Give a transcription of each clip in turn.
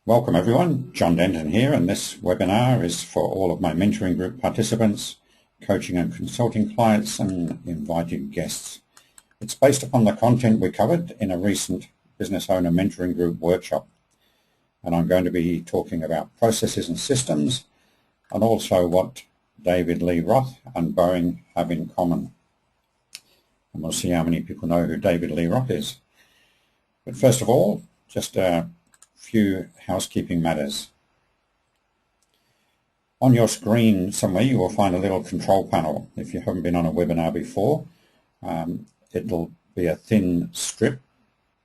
Welcome everyone, John Denton here, and this webinar is for all of my mentoring group participants, coaching and consulting clients and invited guests. It's based upon the content we covered in a recent business owner mentoring group workshop, and I'm going to be talking about processes and systems and also what David Lee Roth and BOEING have in common. And we'll see how many people know who David Lee Roth is. But first of all, just a few housekeeping matters. On your screen somewhere you will find a little control panel. If you haven't been on a webinar before, it'll be a thin strip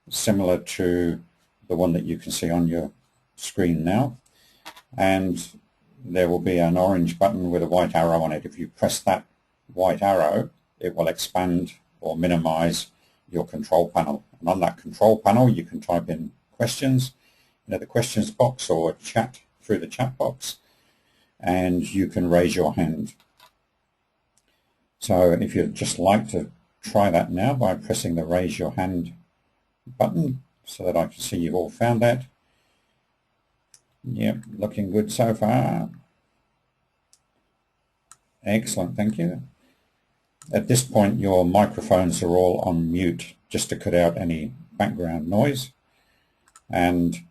similar to the one that you can see on your screen now, and there will be an orange button with a white arrow on it. If you press that white arrow, it will expand or minimize your control panel, and on that control panel you can type in questions into the questions box or chat through the chat box, and you can raise your hand. So if you'd just like to try that now by pressing the raise your hand button so that I can see you've all found that. Yep, looking good so far. Excellent, thank you. At this point your microphones are all on mute just to cut out any background noise, and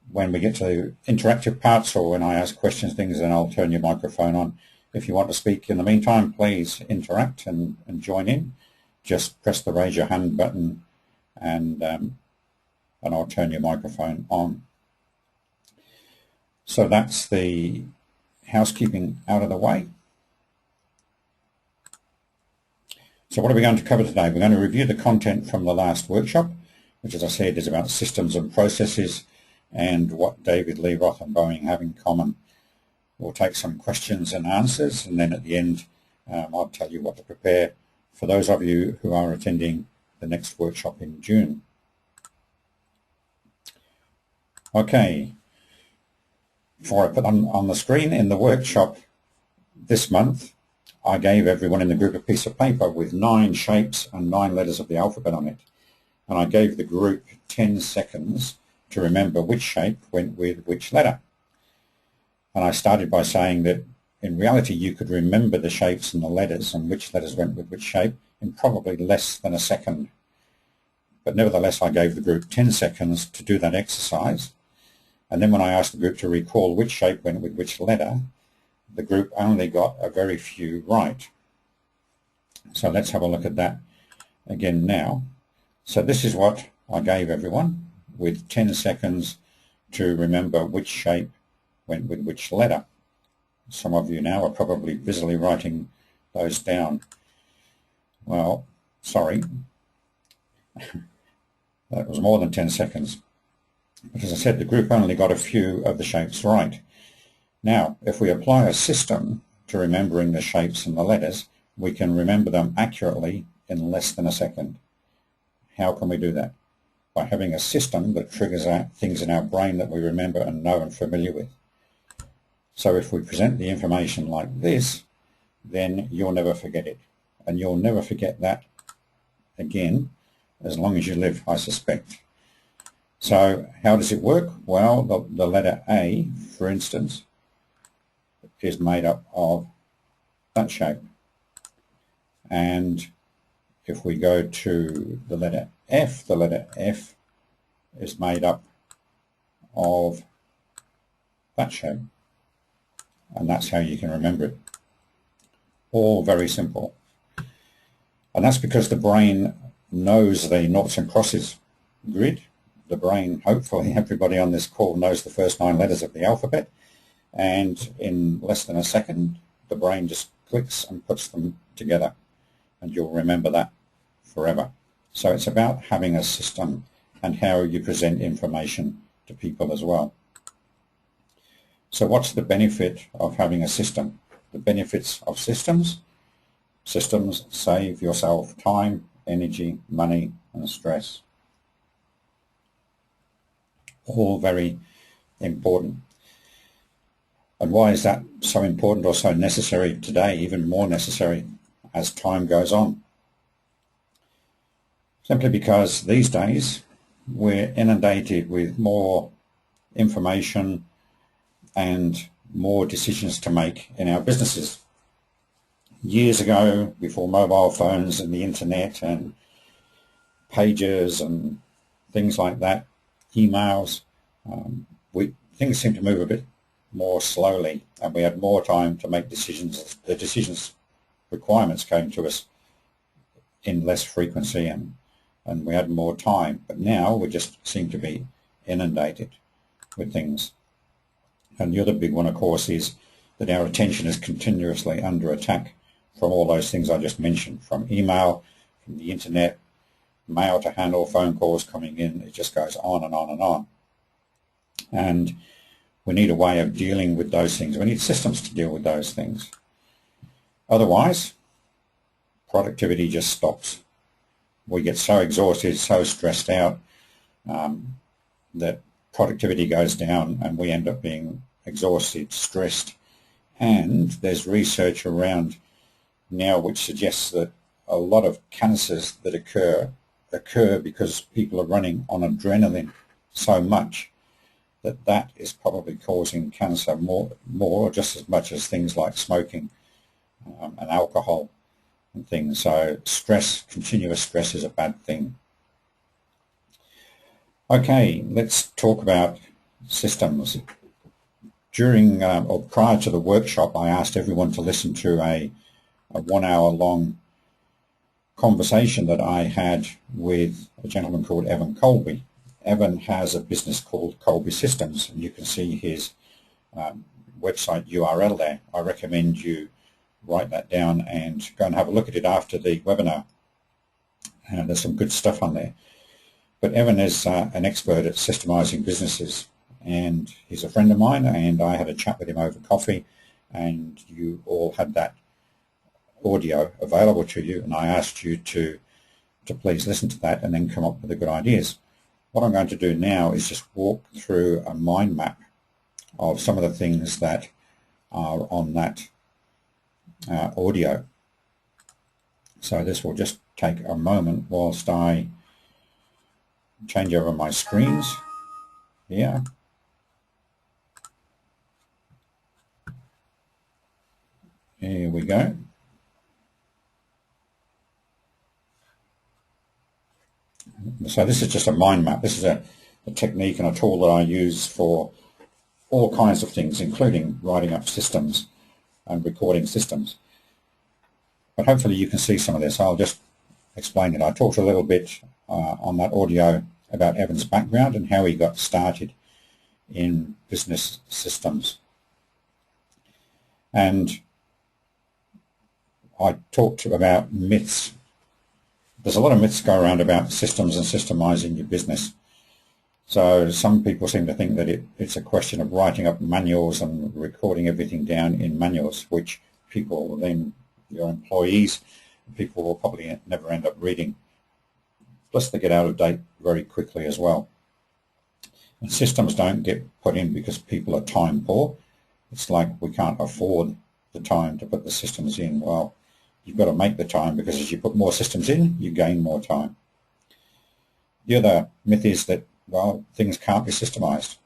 when we get to interactive parts or when I ask questions, things, then I'll turn your microphone on. If you want to speak in the meantime, please interact and join in. Just press the raise your hand button and I'll turn your microphone on. So that's the housekeeping out of the way. So what are we going to cover today? We're going to review the content from the last workshop, which, as I said, is about systems and processes and what David Lee Roth and BOEING have in common. We'll take some questions and answers, and then at the end I'll tell you what to prepare for those of you who are attending the next workshop in June. Okay, before I put on the screen, in the workshop this month I gave everyone in the group a piece of paper with 9 shapes and 9 letters of the alphabet on it, and I gave the group 10 seconds to remember which shape went with which letter. And I started by saying that in reality you could remember the shapes and the letters and which letters went with which shape in probably less than a second. But nevertheless I gave the group 10 seconds to do that exercise, and then when I asked the group to recall which shape went with which letter, the group only got a very few right. So let's have a look at that again now. So this is what I gave everyone, with 10 seconds to remember which shape went with which letter. Some of you now are probably busily writing those down. Well, sorry, that was more than 10 seconds. But as I said, the group only got a few of the shapes right. Now, if we apply a system to remembering the shapes and the letters, we can remember them accurately in less than a second. How can we do that? By having a system that triggers out things in our brain that we remember and know and familiar with. So if we present the information like this, then you'll never forget it. And you'll never forget that again as long as you live, I suspect. So how does it work? Well, the letter A, for instance, is made up of that shape. And if we go to the letter F is made up of that shape. And that's how you can remember it. All very simple. And that's because the brain knows the noughts and crosses grid. The brain, hopefully everybody on this call knows the first 9 letters of the alphabet, and in less than a second the brain just clicks and puts them together, and you'll remember that forever. So it's about having a system and how you present information to people as well. So what's the benefit of having a system? The benefits of systems. Systems save yourself time, energy, money and stress. All very important. And why is that so important or so necessary today, even more necessary as time goes on? Simply because these days we're inundated with more information and more decisions to make in our businesses. Years ago, before mobile phones and the internet and pages and things like that, emails, things seemed to move a bit more slowly, and we had more time to make decisions. The decisions requirements came to us in less frequency, and we had more time. But now we just seem to be inundated with things. And the other big one, of course, is that our attention is continuously under attack from all those things I just mentioned, from email, from the internet, mail to handle, phone calls coming in. It just goes on and on and on. And we need a way of dealing with those things. We need systems to deal with those things. Otherwise, productivity just stops. We get so exhausted, so stressed out, that productivity goes down and we end up being exhausted, stressed. And there's research around now which suggests that a lot of cancers that occur because people are running on adrenaline so much that is probably causing cancer more just as much as things like smoking and alcohol and things. So stress, continuous stress, is a bad thing. Okay, let's talk about systems. During or prior to the workshop, I asked everyone to listen to a 1 hour long conversation that I had with a gentleman called Evan Colby. Evan has a business called Colby Systems, and you can see his website URL there. I recommend you write that down and go and have a look at it after the webinar. There's some good stuff on there. But Evan is an expert at systemizing businesses, and he's a friend of mine, and I had a chat with him over coffee, and you all had that audio available to you, and I asked you to please listen to that and then come up with the good ideas. What I'm going to do now is just walk through a mind map of some of the things that are on that audio. So this will just take a moment whilst I change over my screens here. Here we go. So this is just a mind map. This is a technique and a tool that I use for all kinds of things, including writing up systems and recording systems. But hopefully you can see some of this. I'll just explain it. I talked a little bit on that audio about Evan's background and how he got started in business systems. And I talked about myths. There's a lot of myths go around about systems and systemizing your business. So some people seem to think that it's a question of writing up manuals and recording everything down in manuals, which people then, your employees, people will probably never end up reading. Plus they get out of date very quickly as well. And systems don't get put in because people are time poor. It's like we can't afford the time to put the systems in. Well, you've got to make the time, because as you put more systems in, you gain more time. The other myth is that, well, things can't be systemized.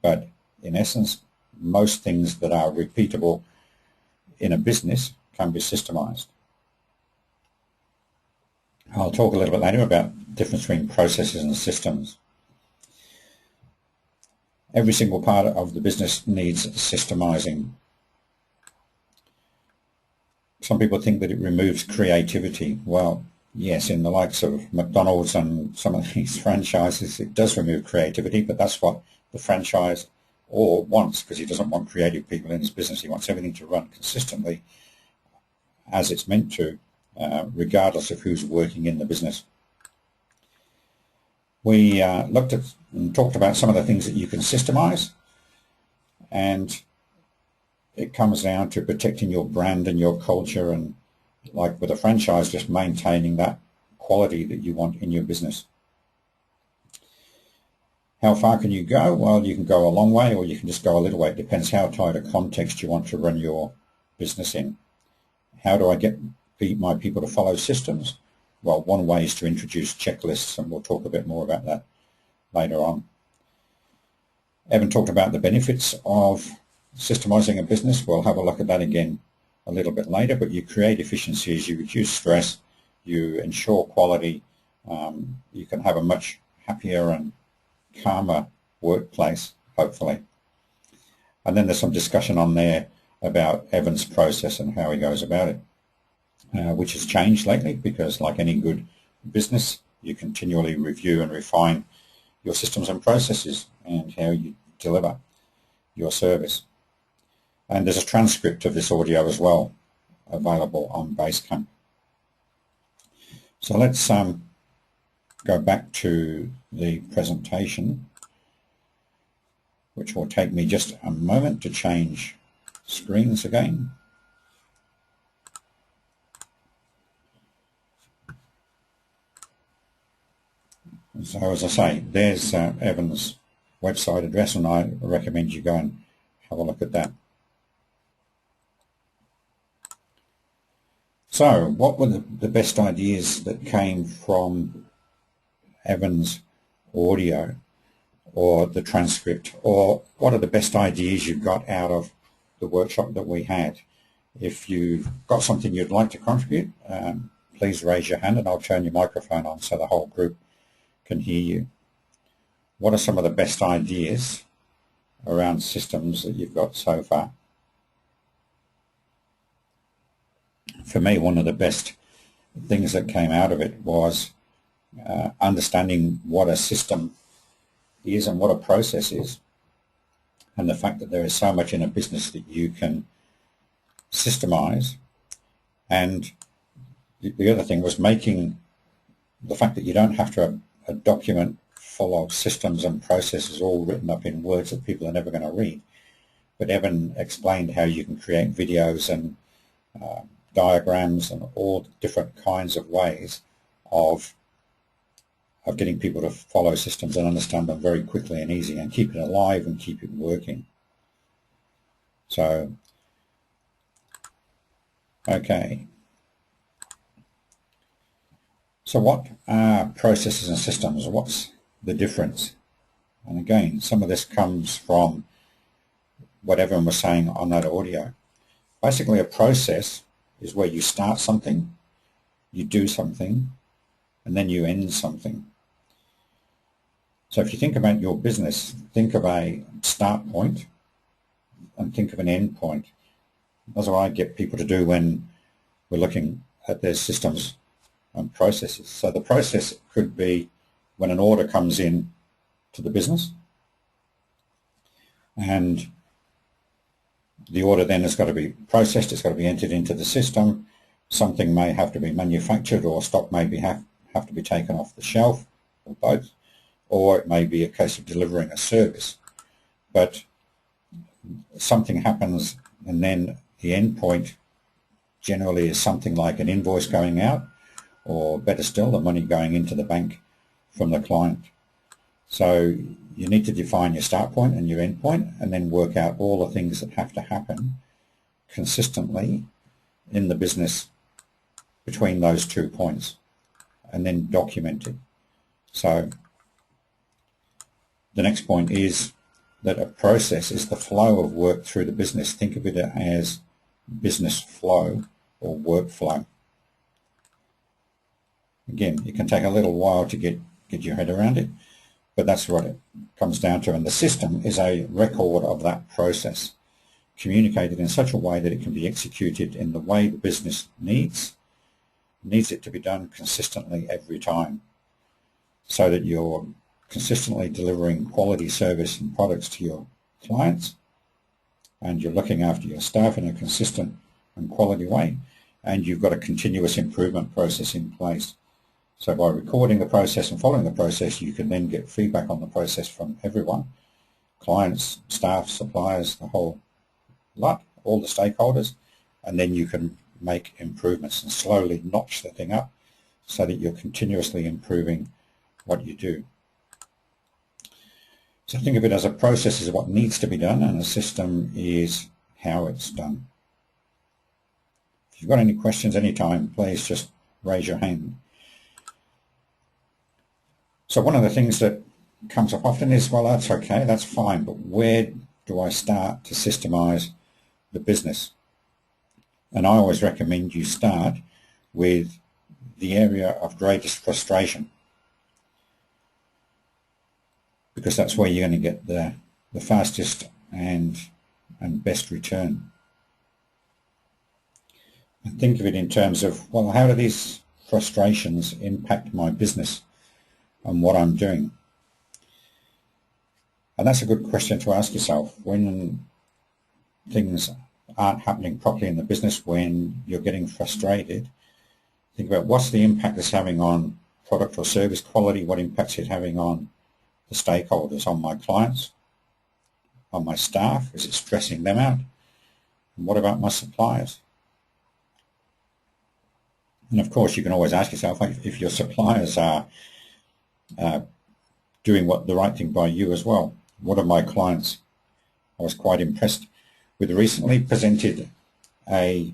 But in essence, most things that are repeatable in a business can be systemized. I'll talk a little bit later about the difference between processes and systems. Every single part of the business needs systemizing. Some people think that it removes creativity. Well, yes, in the likes of McDonald's and some of these franchises, it does remove creativity, but that's what the franchisor wants, because he doesn't want creative people in his business. He wants everything to run consistently as it's meant to, regardless of who's working in the business. We looked at and talked about some of the things that you can systemize, and it comes down to protecting your brand and your culture, and like with a franchise, just maintaining that quality that you want in your business. How far can you go? Well, you can go a long way, or you can just go a little way. It depends how tight a context you want to run your business in. How do I get my people to follow systems? Well, one way is to introduce checklists, and we'll talk a bit more about that later on. Evan talked about the benefits of systemising a business. We'll have a look at that again a little bit later, but you create efficiencies, you reduce stress, you ensure quality, you can have a much happier and calmer workplace, hopefully. And then there's some discussion on there about Evan's process and how he goes about it, which has changed lately because, like any good business, you continually review and refine your systems and processes and how you deliver your service. And there's a transcript of this audio as well available on Basecamp. So let's go back to the presentation, which will take me just a moment to change screens again. So as I say, there's Evan's website address, and I recommend you go and have a look at that. So what were the best ideas that came from Evan's audio or the transcript, or what are the best ideas you got out of the workshop that we had? If you've got something you'd like to contribute, please raise your hand and I'll turn your microphone on so the whole group can hear you. What are some of the best ideas around systems that you've got so far? For me, one of the best things that came out of it was understanding what a system is and what a process is, and the fact that there is so much in a business that you can systemize. And the other thing was making the fact that you don't have to have a document full of systems and processes all written up in words that people are never going to read. But Evan explained how you can create videos and diagrams and all different kinds of ways of getting people to follow systems and understand them very quickly and easy and keep it alive and keep it working. So, okay. So what are processes and systems? What's the difference? And again, some of this comes from what Evan was saying on that audio. Basically, a process is where you start something, you do something, and then you end something. So if you think about your business, think of a start point and think of an end point. That's what I get people to do when we're looking at their systems and processes. So the process could be when an order comes in to the business, and the order then has got to be processed, it's got to be entered into the system. Something may have to be manufactured, or stock may have to be taken off the shelf, or both. Or it may be a case of delivering a service. But something happens, and then the end point generally is something like an invoice going out, or better still, the money going into the bank from the client. So you need to define your start point and your end point, and then work out all the things that have to happen consistently in the business between those 2 points, and then document it. So the next point is that a process is the flow of work through the business. Think of it as business flow or workflow. Again, it can take a little while to get your head around it, but that's what it comes down to. And the system is a record of that process, communicated in such a way that it can be executed in the way the business needs it to be done consistently every time, so that you're consistently delivering quality service and products to your clients, and you're looking after your staff in a consistent and quality way, and you've got a continuous improvement process in place. So by recording the process and following the process, you can then get feedback on the process from everyone, clients, staff, suppliers, the whole lot, all the stakeholders, and then you can make improvements and slowly notch the thing up so that you're continuously improving what you do. So think of it as a process is what needs to be done, and a system is how it's done. If you've got any questions anytime, please just raise your hand. So one of the things that comes up often is, well, that's okay, that's fine, but where do I start to systemise the business? And I always recommend you start with the area of greatest frustration, because that's where you're going to get the fastest and best return. And think of it in terms of, well, how do these frustrations impact my business and what I'm doing? And that's a good question to ask yourself when things aren't happening properly in the business, when you're getting frustrated. Think about what's the impact it's having on product or service quality, what impact's it having on the stakeholders, on my clients, on my staff, is it stressing them out? And what about my suppliers? And of course you can always ask yourself, if your suppliers are doing the right thing by you as well. What are my clients? I was quite impressed with recently presented a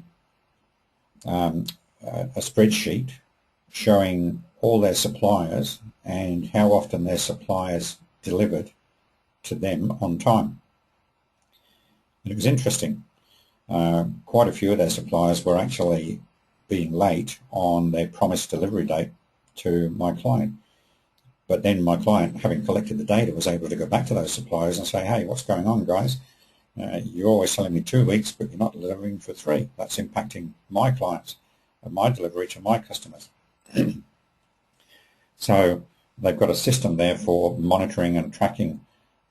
spreadsheet showing all their suppliers and how often their suppliers delivered to them on time. And it was interesting. Quite a few of their suppliers were actually being late on their promised delivery date to my client. But then my client, having collected the data, was able to go back to those suppliers and say, hey, what's going on, guys? You're always telling me 2 weeks, but you're not delivering for 3. That's impacting my clients and my delivery to my customers. So they've got a system there for monitoring and tracking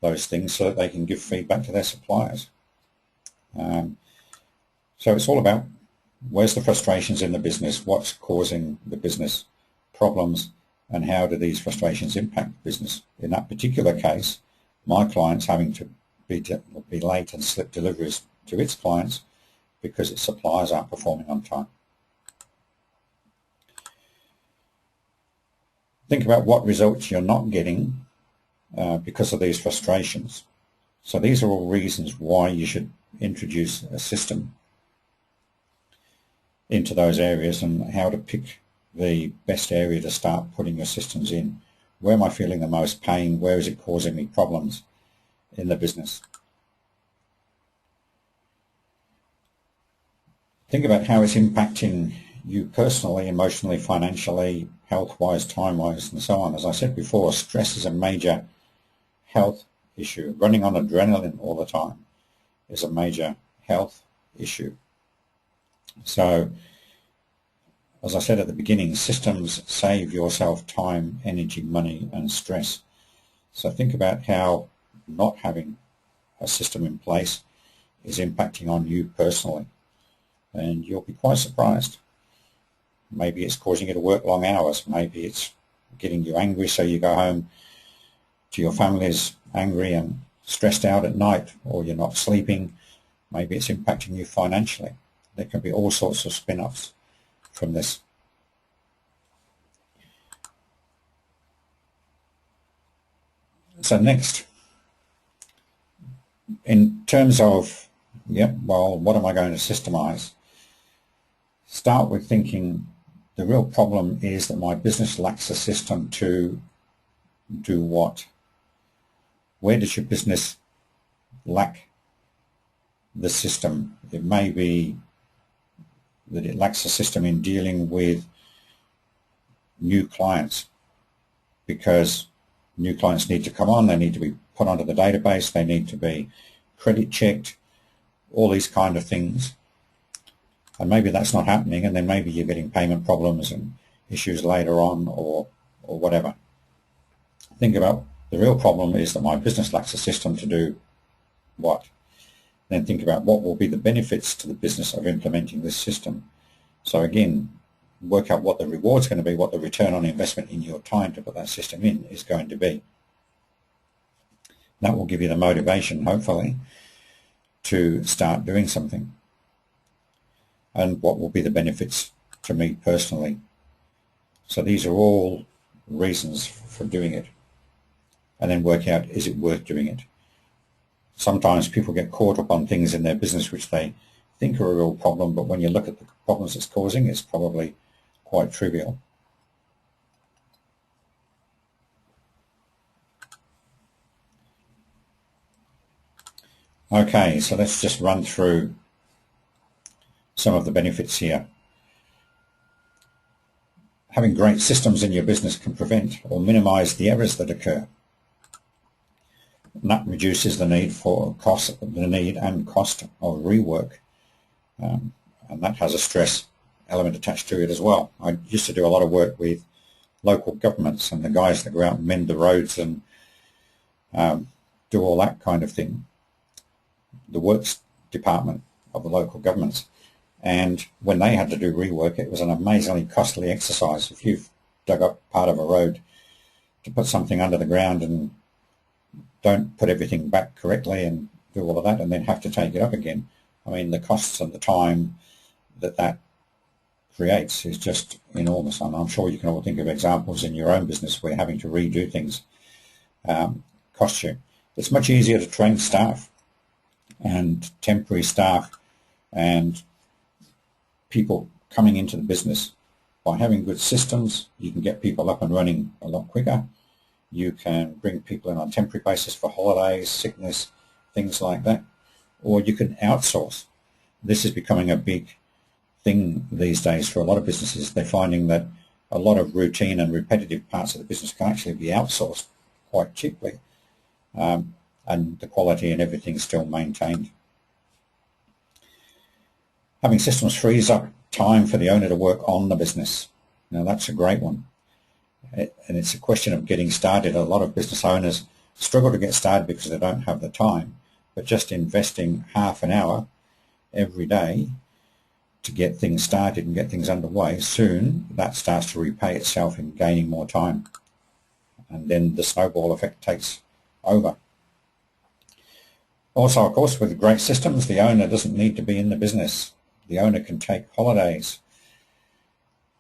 those things so that they can give feedback to their suppliers. So it's all about where's the frustrations in the business, what's causing the business problems, and how do these frustrations impact the business. In that particular case, my client's having to be late and slip deliveries to its clients because its suppliers aren't performing on time. Think about what results you're not getting because of these frustrations. So these are all reasons why you should introduce a system into those areas, and how to pick the best area to start putting your systems in. Where am I feeling the most pain? Where is it causing me problems in the business? Think about how it's impacting you personally, emotionally, financially, health-wise, time-wise, and so on. As I said before, stress is a major health issue. Running on adrenaline all the time is a major health issue. So, as I said at the beginning, systems save yourself time, energy, money, and stress. So think about how not having a system in place is impacting on you personally, and you'll be quite surprised. Maybe it's causing you to work long hours. Maybe it's getting you angry, so you go home to your families angry and stressed out at night, or you're not sleeping. Maybe it's impacting you financially. There can be all sorts of spin-offs from this. So next, in terms of, what am I going to systemize? Start with thinking the real problem is that my business lacks a system to do what? Where does your business lack the system? It may be that it lacks a system in dealing with new clients, because new clients need to come on, they need to be put onto the database, they need to be credit checked, all these kind of things. And maybe that's not happening, and then maybe you're getting payment problems and issues later on, or whatever. Think about the real problem is that my business lacks a system to do what? Then think about what will be the benefits to the business of implementing this system. So again, work out what the reward's going to be, what the return on investment in your time to put that system in is going to be. That will give you the motivation, hopefully, to start doing something. And what will be the benefits to me personally. So these are all reasons for doing it. And then work out, is it worth doing it? Sometimes people get caught up on things in their business which they think are a real problem, but when you look at the problems it's causing, it's probably quite trivial. Okay, so let's just run through some of the benefits here. Having great systems in your business can prevent or minimize the errors that occur. And that reduces the need and cost of rework, and that has a stress element attached to it as well. I used to do a lot of work with local governments and the guys that go out and mend the roads and do all that kind of thing, the works department of the local governments. And when they had to do rework, it was an amazingly costly exercise. If you've dug up part of a road to put something under the ground and don't put everything back correctly and do all of that and then have to take it up again, I mean, the costs and the time that creates is just enormous. And I'm sure you can all think of examples in your own business where having to redo things costs you. It's much easier to train staff and temporary staff and people coming into the business. By having good systems, you can get people up and running a lot quicker. You can bring people in on a temporary basis for holidays, sickness, things like that. Or you can outsource. This is becoming a big thing these days for a lot of businesses. They're finding that a lot of routine and repetitive parts of the business can actually be outsourced quite cheaply, and the quality and everything still maintained. Having systems frees up time for the owner to work on the business. Now that's a great one. And it's a question of getting started. A lot of business owners struggle to get started because they don't have the time, but just investing half an hour every day to get things started and get things underway, soon that starts to repay itself in gaining more time. And then the snowball effect takes over. Also, of course, with great systems, the owner doesn't need to be in the business. The owner can take holidays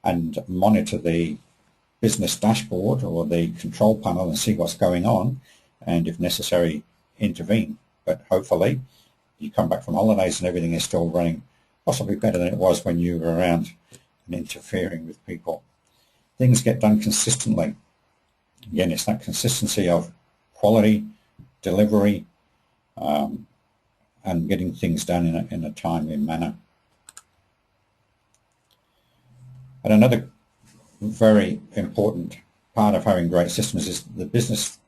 and monitor the business dashboard or the control panel and see what's going on, and if necessary intervene. But hopefully you come back from holidays and everything is still running possibly better than it was when you were around and interfering with people. Things get done consistently. Again, it's that consistency of quality, delivery, and getting things done in a timely manner. And another very important part of having great systems is the business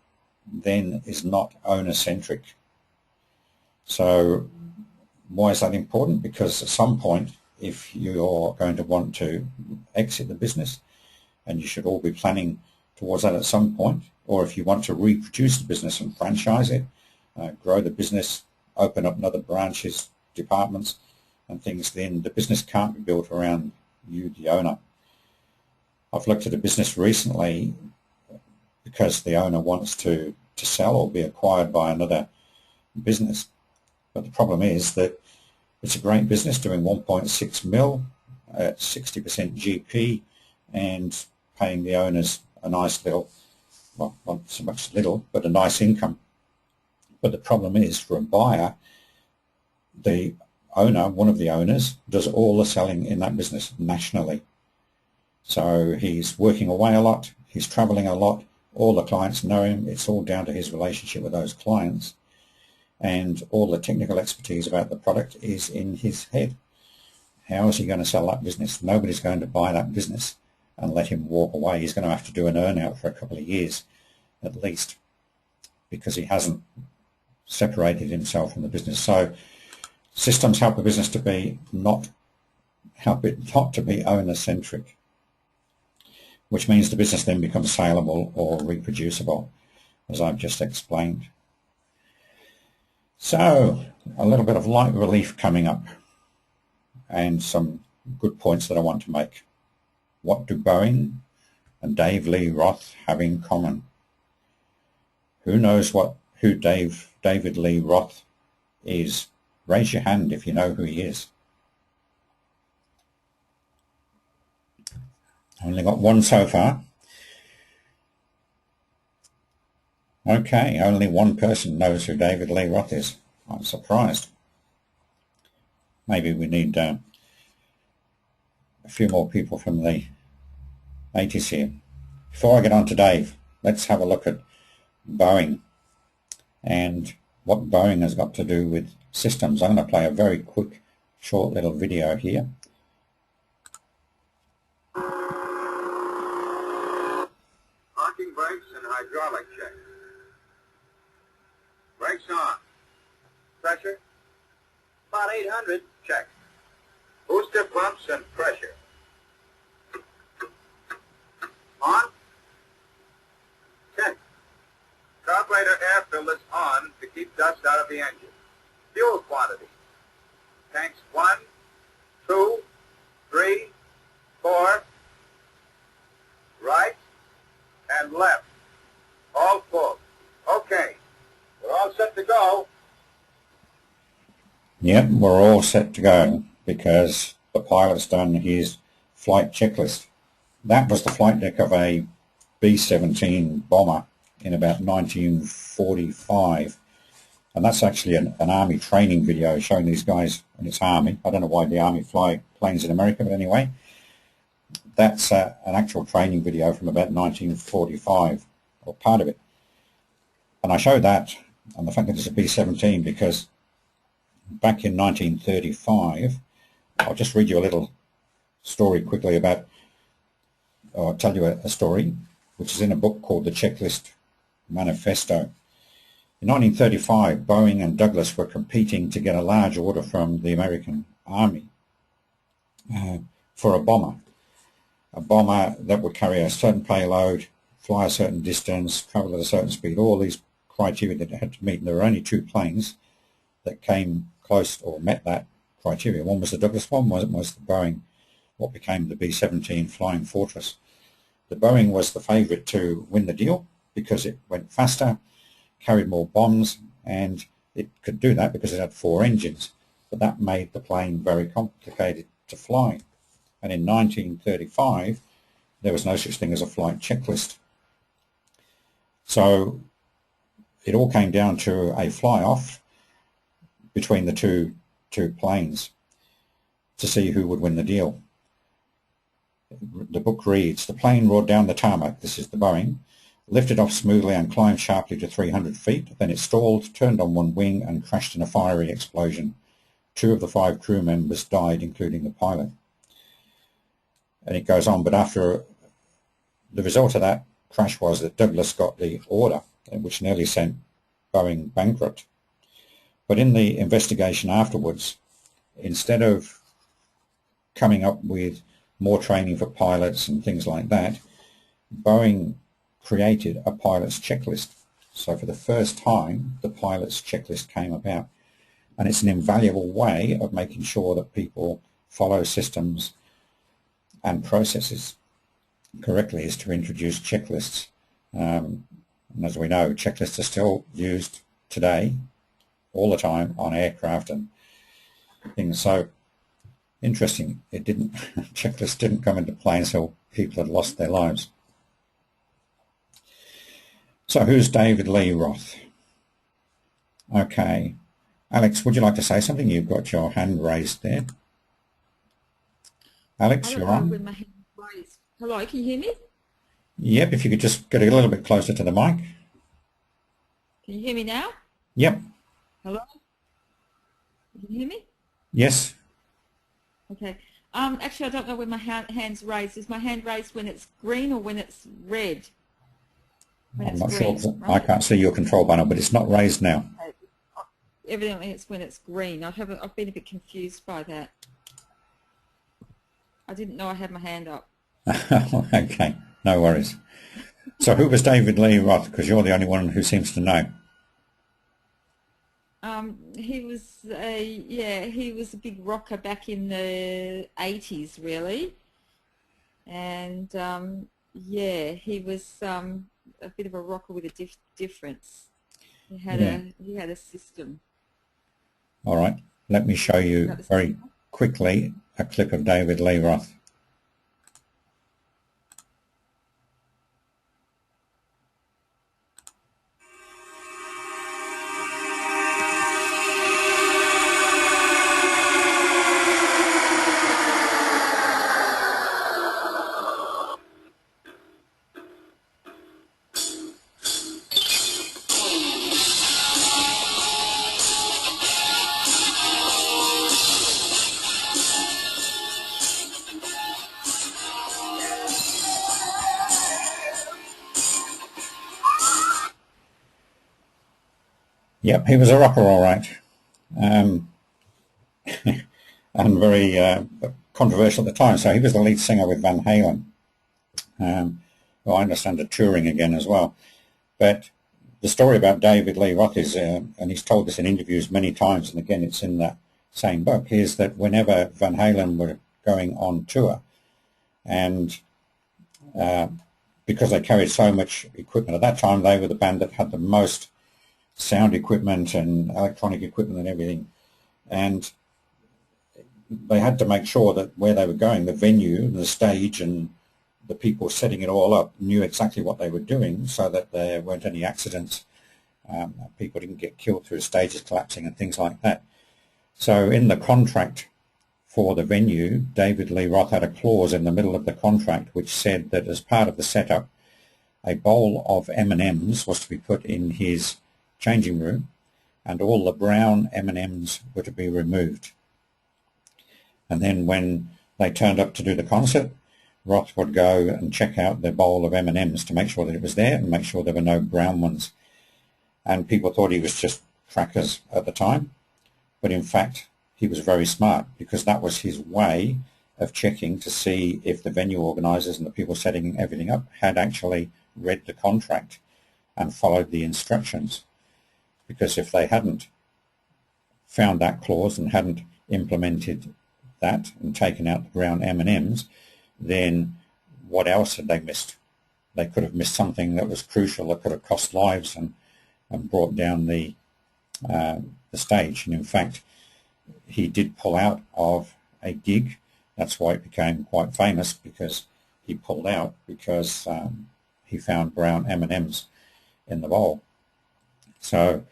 then is not owner-centric. So why is that important? Because at some point, if you're going to want to exit the business, and you should all be planning towards that at some point, or if you want to reproduce the business and franchise it, grow the business, open up another branches, departments and things, then the business can't be built around you, the owner. I've looked at a business recently because the owner wants to sell or be acquired by another business. But the problem is that it's a great business doing 1.6 mil at 60% GP and paying the owners a nice little, well, not so much little, but a nice income. But the problem is, for a buyer, the owner, one of the owners, does all the selling in that business nationally. So he's working away a lot, he's traveling a lot, all the clients know him, it's all down to his relationship with those clients, and all the technical expertise about the product is in his head. How is he going to sell that business? Nobody's going to buy that business and let him walk away. He's going to have to do an earn-out for a couple of years at least, because he hasn't separated himself from the business. So systems help the business to be not to be owner-centric, which means the business then becomes saleable or reproducible, as I've just explained. So a little bit of light relief coming up and some good points that I want to make. What do BOEING and Dave Lee Roth have in common? Who knows who David Lee Roth is? Raise your hand if you know who he is. Only got one so far. Okay, only one person knows who David Lee Roth is. I'm surprised. Maybe we need a few more people from the 80s here. Before I get on to Dave, let's have a look at BOEING and what Boeing has got to do with systems. I'm going to play a very quick, short little video here. Parking brakes and hydraulic check. Brakes on. Pressure? About 800. Check. Booster pumps and pressure. On. Check. Carburetor air filters on to keep dust out of the engine. Fuel quantity. Tanks 1, 2, 3, 4. Right and left. All full. Okay. We're all set to go. Yep, we're all set to go because the pilot's done his flight checklist. That was the flight deck of a B-17 bomber in about 1945, and that's actually an Army training video showing these guys in its Army. I don't know why the Army fly planes in America, but anyway, that's an actual training video from about 1945, or part of it. And I show that and the fact that it's a B-17 because back in 1935, I'll just read you a little story quickly about, or I'll tell you a story, which is in a book called The Checklist Manifesto. In 1935, Boeing and Douglas were competing to get a large order from the American Army for a bomber that would carry a certain payload, fly a certain distance, travel at a certain speed, all these criteria that it had to meet. And there were only two planes that came close or met that criteria. One was the Douglas, one was the Boeing, what became the B-17 Flying Fortress. The Boeing was the favourite to win the deal because it went faster, carried more bombs, and it could do that because it had 4 engines. But that made the plane very complicated to fly. And in 1935, there was no such thing as a flight checklist. So it all came down to a fly-off between the two planes to see who would win the deal. The book reads, the plane roared down the tarmac, this is the Boeing, lifted off smoothly and climbed sharply to 300 feet. Then it stalled, turned on one wing and crashed in a fiery explosion. 2 of the 5 crew members died, including the pilot. And it goes on, but after the result of that crash was that Douglas got the order, which nearly sent Boeing bankrupt. But in the investigation afterwards, instead of coming up with more training for pilots and things like that, Boeing created a pilot's checklist. So for the first time, the pilot's checklist came about. And it's an invaluable way of making sure that people follow systems and processes correctly, is to introduce checklists. And as we know, checklists are still used today all the time on aircraft and things. So interesting, checklists didn't come into play until people had lost their lives. So who's David Lee Roth? Okay, Alex, would you like to say something? You've got your hand raised there. Alex, you're on. With my hand raised. Hello, can you hear me? Yep, if you could just get a little bit closer to the mic. Can you hear me now? Yep. Hello? Can you hear me? Yes. Okay. Actually, I don't know when my hand's raised. Is my hand raised when it's green or when it's red? I'm not sure. Right? I can't see your control panel, but it's not raised now. Okay. Evidently, it's when it's green. I've been a bit confused by that. I didn't know I had my hand up. Okay, no worries. So who was David Lee Roth? Because you're the only one who seems to know. He was a big rocker back in the 80s, really, and he was a bit of a rocker with a difference. He had a system. All right, let me show you very quickly a clip of David Lee Roth. Yep, he was a rocker, all right, and very controversial at the time. So he was the lead singer with Van Halen. Well, I understand they're touring again as well. But the story about David Lee Roth is, and he's told this in interviews many times, and again it's in that same book, is that whenever Van Halen were going on tour, and because they carried so much equipment at that time, they were the band that had the most sound equipment and electronic equipment and everything, and they had to make sure that where they were going, the venue, the stage, and the people setting it all up knew exactly what they were doing, so that there weren't any accidents. People didn't get killed through stages collapsing and things like that. So in the contract for the venue, David Lee Roth had a clause in the middle of the contract which said that as part of the setup, a bowl of M&Ms was to be put in his changing room, and all the brown M&Ms were to be removed. And then when they turned up to do the concert, Roth would go and check out the bowl of M&Ms to make sure that it was there and make sure there were no brown ones. And people thought he was just crackers at the time, but in fact he was very smart, because that was his way of checking to see if the venue organisers and the people setting everything up had actually read the contract and followed the instructions. Because if they hadn't found that clause and hadn't implemented that and taken out the brown M&Ms, then what else had they missed? They could have missed something that was crucial, that could have cost lives and brought down the stage. And in fact, he did pull out of a gig. That's why it became quite famous, because he pulled out because he found brown M&Ms in the bowl. So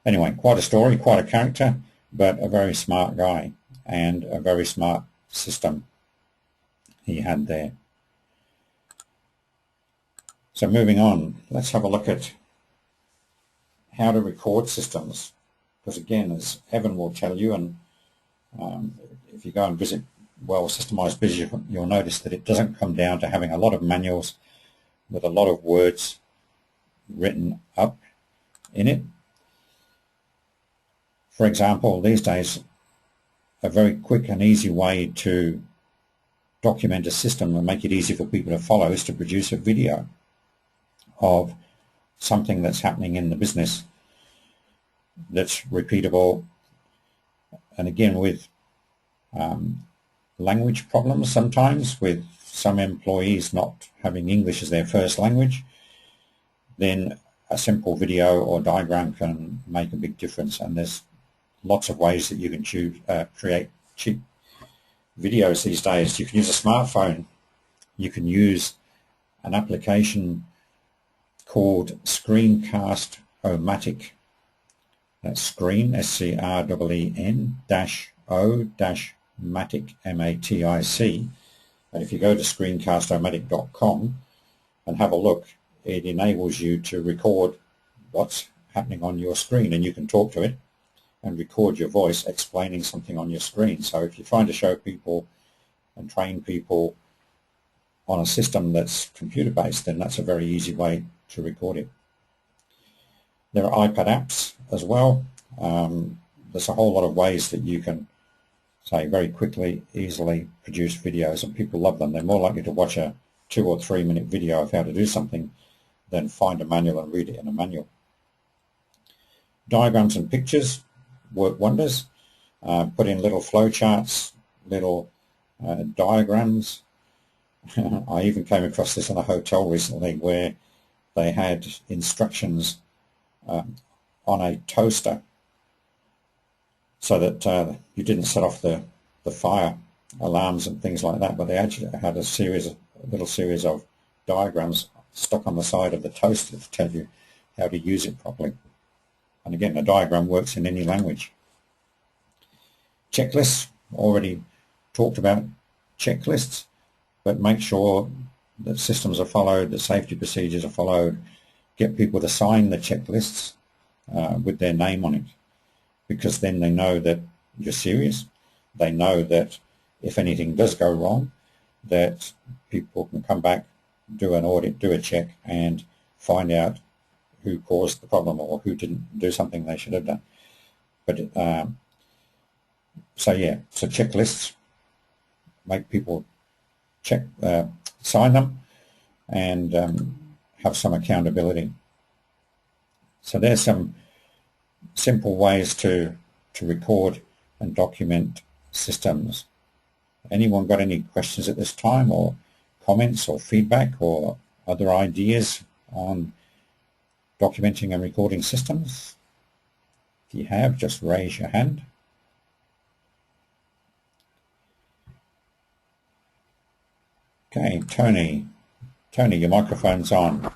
anyway, quite a story, quite a character, but a very smart guy and a very smart system he had there. So moving on, let's have a look at how to record systems, because again, as Evan will tell you, and if you go and visit Systemise Biz, you'll notice that it doesn't come down to having a lot of manuals with a lot of words written up in it. For example, these days, a very quick and easy way to document a system and make it easy for people to follow is to produce a video of something that's happening in the business that's repeatable. And again, with language problems sometimes, with some employees not having English as their first language, then a simple video or diagram can make a big difference. And there's lots of ways that you can create cheap videos these days. You can use a smartphone. You can use an application called Screencast-O-Matic. That's Screen, S-C-R-E-E-N -O-Matic, M-A-T-I-C. And if you go to screencast-o-matic.com and have a look, it enables you to record what's happening on your screen, and you can talk to it and record your voice explaining something on your screen. So if you're trying to show people and train people on a system that's computer-based, then that's a very easy way to record it. There are iPad apps as well. There's a whole lot of ways that you can, say, very quickly, easily produce videos, and people love them. They're more likely to watch a 2 or 3 minute video of how to do something than find a manual and read it in a manual. Diagrams and pictures work wonders. Put in little flowcharts, little diagrams. I even came across this in a hotel recently where they had instructions on a toaster so that you didn't set off the fire alarms and things like that, but they actually had a little series of diagrams stuck on the side of the toaster to tell you how to use it properly. And again, the diagram works in any language. Checklists, already talked about checklists, but make sure that systems are followed, that safety procedures are followed. Get people to sign the checklists with their name on it, because then they know that you're serious. They know that if anything does go wrong, that people can come back, do an audit, do a check, and find out who caused the problem or who didn't do something they should have done. But so yeah, so checklists, make people sign them, and have some accountability. So there's some simple ways to record and document systems. Anyone got any questions at this time, or comments or feedback or other ideas on documenting and recording systems? If you have, just raise your hand. Okay, Tony, your microphone's on.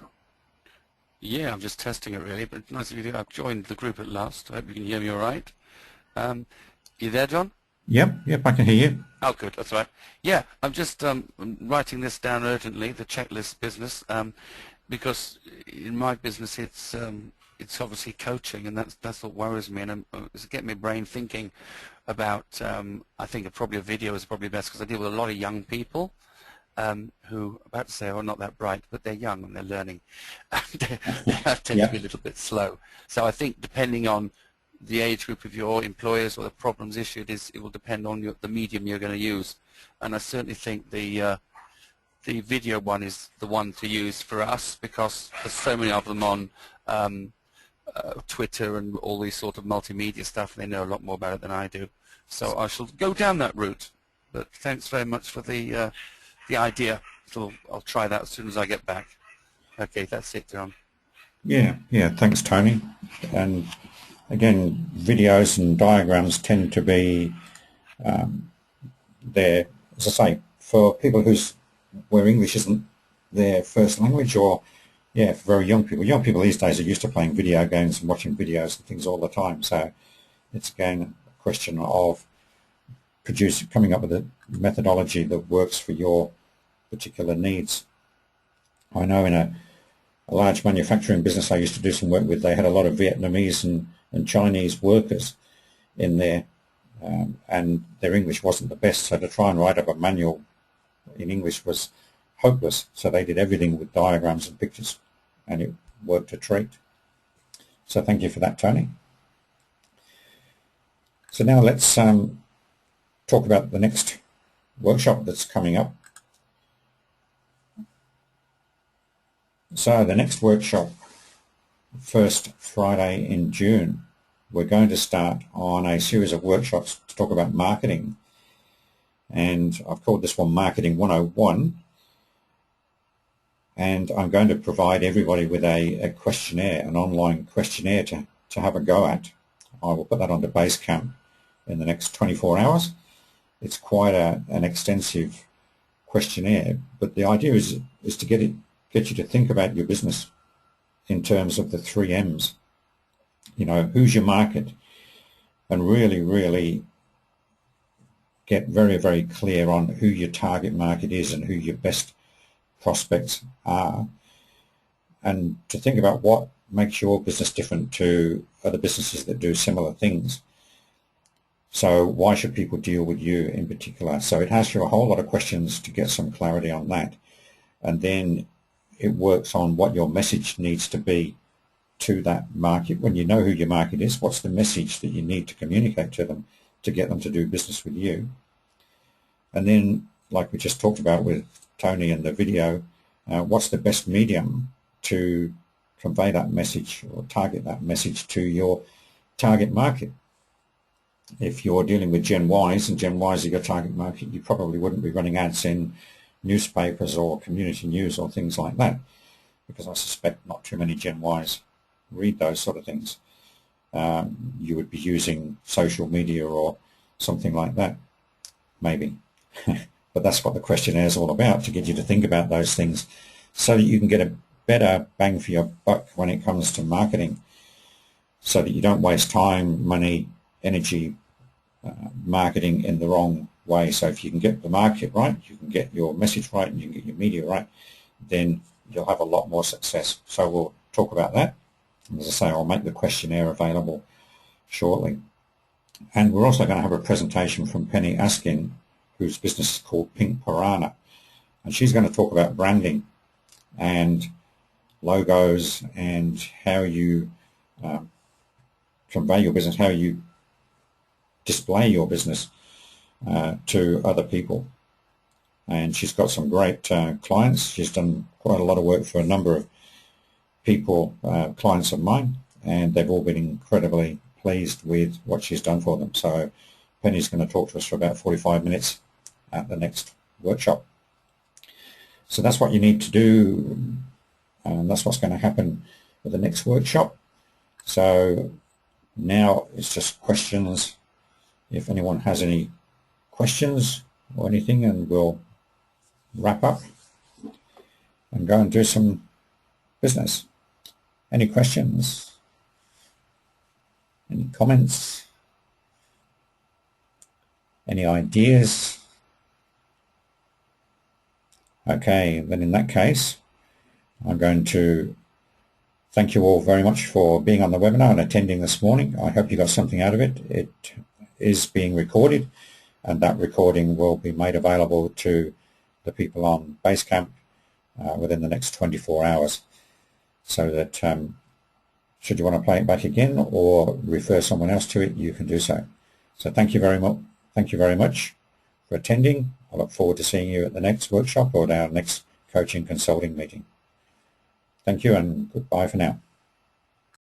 Yeah, I'm just testing it really, but nice of you. I've joined the group at last. I hope you can hear me all right. You there, John? Yep, I can hear you. Oh, good, that's right. Yeah, I'm just writing this down urgently, the checklist business, because in my business it's obviously coaching, and that's what worries me, and it's getting my brain thinking about. I think probably a video is probably best, because I deal with a lot of young people. Who, about to say, are not that bright, but they're young and they're learning. They tend to be a little bit slow. So I think depending on the age group of your employers or the problems issued, it will depend on the medium you're going to use. And I certainly think the video one is the one to use for us, because there's so many of them on Twitter and all these sort of multimedia stuff, and they know a lot more about it than I do. So I shall go down that route. But thanks very much for the idea. So I'll try that as soon as I get back. Okay, that's it, John. Yeah, thanks, Tony. And again, videos and diagrams tend to be there, as I say, for people where English isn't their first language, or for very young people. Young people these days are used to playing video games and watching videos and things all the time. So it's again a question of coming up with a methodology that works for your particular needs. I know in a large manufacturing business I used to do some work with, they had a lot of Vietnamese and Chinese workers in there, and their English wasn't the best, so to try and write up a manual in English was hopeless. So they did everything with diagrams and pictures, and it worked a treat. So thank you for that, Tony. So now let's talk about the next workshop that's coming up. So the next workshop, first Friday in June, we're going to start on a series of workshops to talk about marketing. And I've called this one Marketing 101. And I'm going to provide everybody with a questionnaire, an online questionnaire to have a go at. I will put that onto Basecamp in the next 24 hours. It's quite an extensive questionnaire, but the idea is to get you to think about your business in terms of the 3 M's. You know, who's your market? And really get very, very clear on who your target market is and who your best prospects are. And to think about what makes your business different to other businesses that do similar things. So why should people deal with you in particular? So it asks you a whole lot of questions to get some clarity on that. And then it works on what your message needs to be to that market. When you know who your market is, what's the message that you need to communicate to them to get them to do business with you? And then, like we just talked about with Tony in the video, what's the best medium to convey that message or target that message to your target market? If you're dealing with Gen Ys and Gen Ys are your target market, you probably wouldn't be running ads in newspapers or community news or things like that, because I suspect not too many Gen Ys read those sort of things. You would be using social media or something like that, maybe. But that's what the questionnaire is all about, to get you to think about those things so that you can get a better bang for your buck when it comes to marketing, so that you don't waste time, money, energy marketing in the wrong way. So if you can get the market right, you can get your message right, and you can get your media right, then you'll have a lot more success. So we'll talk about that. And as I say, I'll make the questionnaire available shortly. And we're also going to have a presentation from Penny Askin, whose business is called Pink Piranha. And she's going to talk about branding and logos and how you convey your business, how you display your business to other people. And she's got some great clients. She's done quite a lot of work for a number of people, clients of mine, and they've all been incredibly pleased with what she's done for them. So Penny's going to talk to us for about 45 minutes at the next workshop. So that's what you need to do, and that's what's going to happen at the next workshop. So now it's just questions, if anyone has any questions or anything, and we'll wrap up and go and do some business. Any questions? Any comments? Any ideas? Okay, then in that case, I'm going to thank you all very much for being on the webinar and attending this morning. I hope you got something out of it. It is being recorded, and that recording will be made available to the people on Basecamp within the next 24 hours, so that should you want to play it back again or refer someone else to it, you can do so. So thank you very much. Thank you very much for attending. I look forward to seeing you at the next workshop or at our next coaching consulting meeting. Thank you, and goodbye for now.